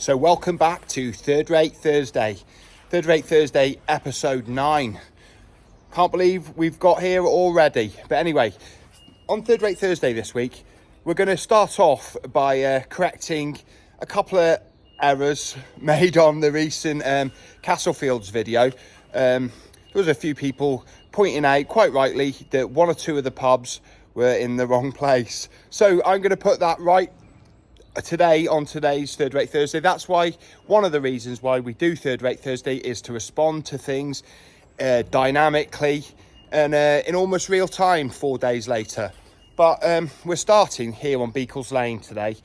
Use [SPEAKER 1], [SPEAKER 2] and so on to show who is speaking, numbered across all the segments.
[SPEAKER 1] So welcome back to Third Rate Thursday. Third Rate Thursday, episode 9. Can't believe we've got here already. But anyway, on Third Rate Thursday this week, we're going to start off by correcting a couple of errors made on the recent Castlefields video. There was a few people pointing out, quite rightly, that one or two of the pubs were in the wrong place. So I'm going to put that right today on today's Third Rate Thursday. That's why one of the reasons why we do Third Rate Thursday is to respond to things dynamically and in almost real time 4 days later. But we're starting here on Beacles Lane today,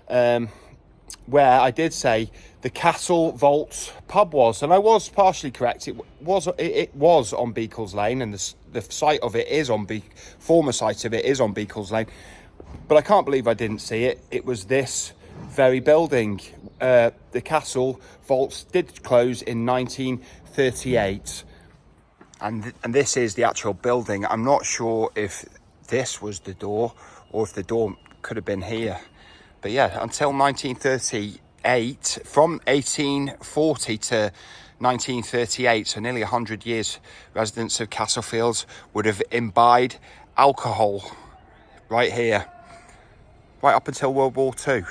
[SPEAKER 1] where I did say the Castlefields pub was, and I was partially correct. It was on Beacles Lane, and the site of it is on former site of it is on Beacles Lane. But I can't believe I didn't see it. It was this very building. The Castlefields did close in 1938, and this is the actual building. I'm not sure if this was the door or if the door could have been here. But yeah, until 1938, from 1840 to 1938, so nearly 100 years, residents of Castlefields would have imbibed alcohol right here, right up until World War II.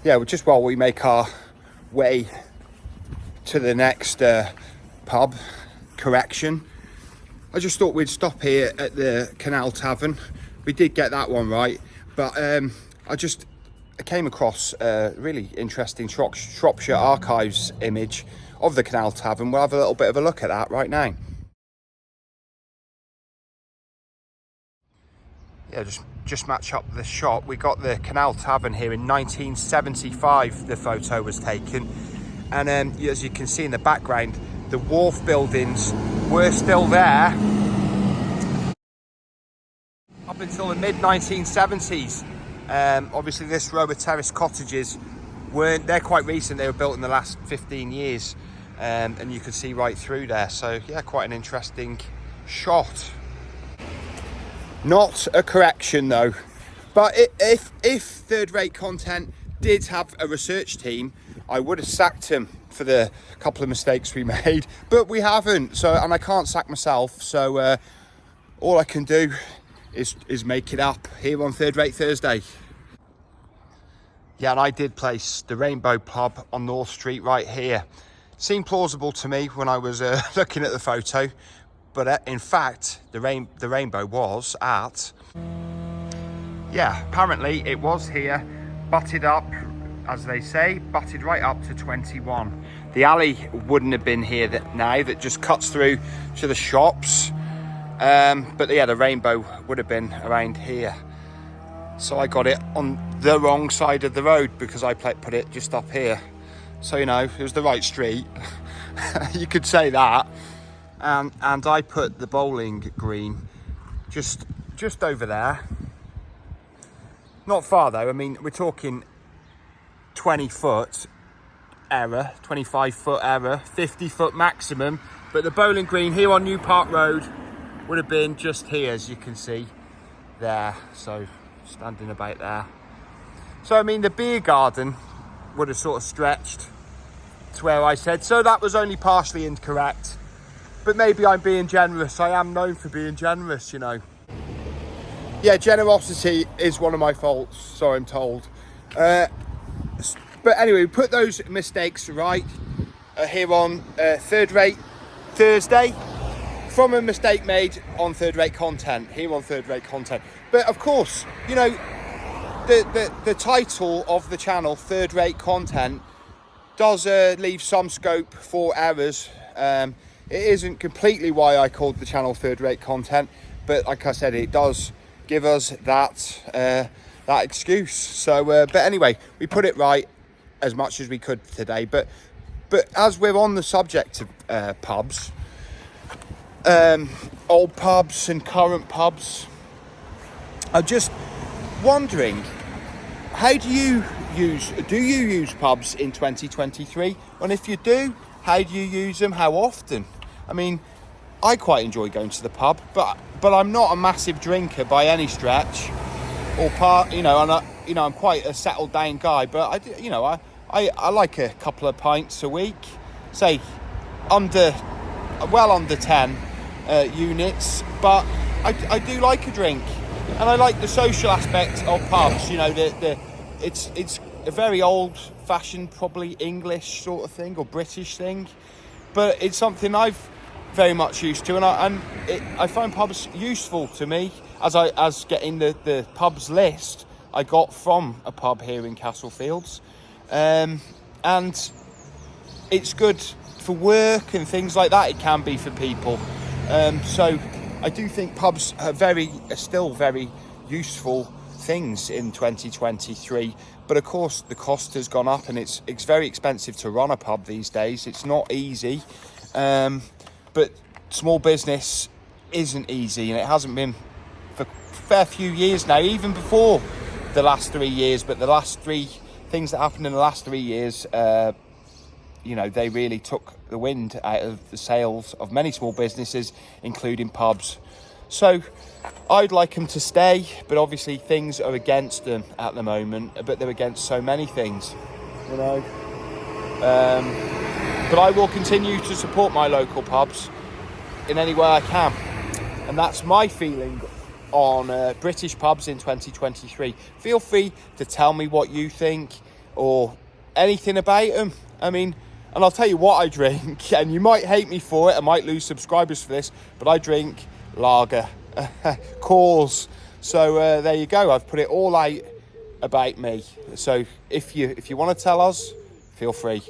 [SPEAKER 1] Yeah, well, just while we make our way to the next pub correction, I just thought we'd stop here at the Canal Tavern. We did get that one right, but I came across a really interesting Shropshire Archives image of the Canal Tavern. We'll have a little bit of a look at that right now. Yeah, just match up the shot. We got the Canal Tavern here in 1975. The photo was taken, and as you can see in the background, the wharf buildings were still there up until the mid 1970s. Obviously, this row of terrace cottages they're quite recent. They were built in the last 15 years, and you can see right through there. So yeah, quite an interesting shot. Not a correction though, but if Third Rate Content did have a research team, I would have sacked him for the couple of mistakes we made, but we haven't. So, and I can't sack myself. So all I can do is make it up here on Third Rate Thursday. Yeah, and I did place the Rainbow Pub on North Street right here. Seemed plausible to me when I was looking at the photo. But in fact, the Rainbow was at, yeah, apparently it was here, butted up, as they say, butted right up to 21. The alley wouldn't have been here that just cuts through to the shops. But yeah, the Rainbow would have been around here. So I got it on the wrong side of the road because I put it just up here. So, you know, it was the right street. You could say that. And I put the bowling green just over there. Not far though. I mean, we're talking 20 foot error, 25 foot error, 50 foot maximum. But the bowling green here on New Park Road would have been just here, as you can see there. So standing about there. So I mean, the beer garden would have sort of stretched to where I said. So that was only partially incorrect. But maybe I'm being generous. I am known for being generous, you know. Yeah, generosity is one of my faults, so I'm told. But anyway, we put those mistakes right here on Third Rate Thursday from a mistake made on Third Rate Content, here on Third Rate Content. But of course, you know, the title of the channel, Third Rate Content, does leave some scope for errors. It isn't completely why I called the channel Third Rate Content, but like I said, it does give us that excuse. So, but anyway, we put it right as much as we could today. But as we're on the subject of pubs, old pubs and current pubs, I'm just wondering, how do you use pubs in 2023? And if you do, how do you use them? How often? I mean, I quite enjoy going to the pub, but I'm not a massive drinker by any stretch, or I'm quite a settled down guy. But I I like a couple of pints a week, say well under 10 units, but I do like a drink, and I like the social aspect of pubs. You know, it's a very old-fashioned, probably English sort of thing or British thing, but it's something I've very much used to, and I find pubs useful to me. As getting the pubs list I got from a pub here in Castlefields, and it's good for work and things like that. It can be for people, so I do think pubs are still very useful things in 2023. But of course the cost has gone up, and it's very expensive to run a pub these days. It's not easy, but small business isn't easy, and it hasn't been for a fair few years now, even before the last 3 years. But the last three things that happened in the last 3 years, you know, they really took the wind out of the sails of many small businesses, including pubs. So I'd like them to stay, but obviously things are against them at the moment. But they're against so many things, you know. But I will continue to support my local pubs in any way I can, and that's my feeling on British pubs in 2023. Feel free to tell me what you think or anything about them. I mean, and I'll tell you what I drink, and you might hate me for it, I might lose subscribers for this, but I drink lager, Coors. So there you go, I've put it all out about me. So if you want to tell us, feel free.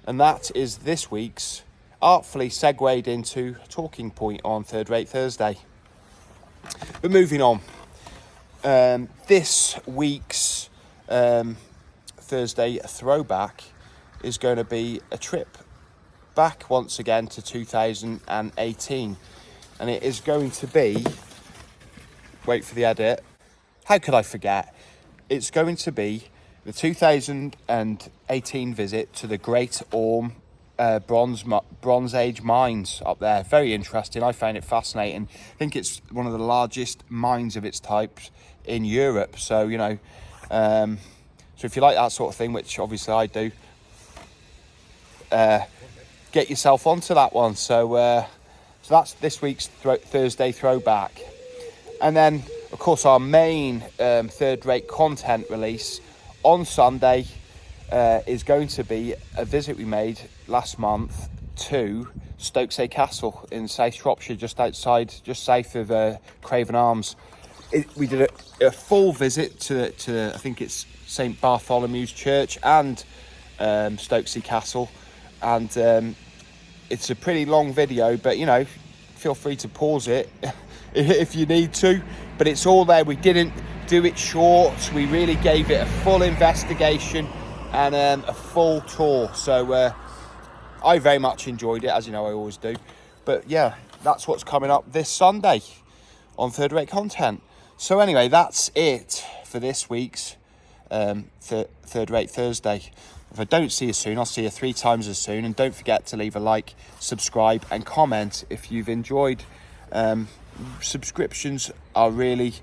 [SPEAKER 1] And that is this week's artfully segued into talking point on Third Rate Thursday. But moving on, this week's Thursday throwback is going to be a trip back once again to 2018, and it is going to be, wait for the edit, how could I forget, it's going to be the 2018 visit to the Great Orme Bronze Age mines up there. Very interesting. I found it fascinating. I think it's one of the largest mines of its type in Europe. So, you know, so if you like that sort of thing, which obviously I do, get yourself onto that one. So that's this week's Thursday throwback. And then, of course, our main third-rate content release on Sunday is going to be a visit we made last month to Stokesay Castle in South Shropshire, just south of Craven Arms. We did a full visit to I think it's St Bartholomew's Church and Stokesay Castle, and it's a pretty long video, but you know, feel free to pause it if you need to, but it's all there. We didn't do it short, we really gave it a full investigation and a full tour. So I very much enjoyed it, as you know I always do. But yeah, that's what's coming up this Sunday on Third Rate Content. So anyway, that's it for this week's Third Rate Thursday. If I don't see you soon, I'll see you 3 times as soon. And don't forget to leave a like, subscribe and comment if you've enjoyed. Subscriptions are really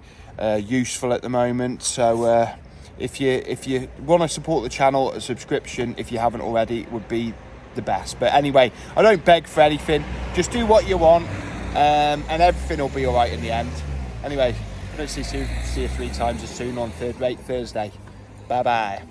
[SPEAKER 1] useful at the moment. So if you want to support the channel, a subscription, if you haven't already, would be the best. But anyway, I don't beg for anything. Just do what you want, and everything will be all right in the end. Anyway, I don't see you 3 times as soon on Third Rate Thursday. Bye bye.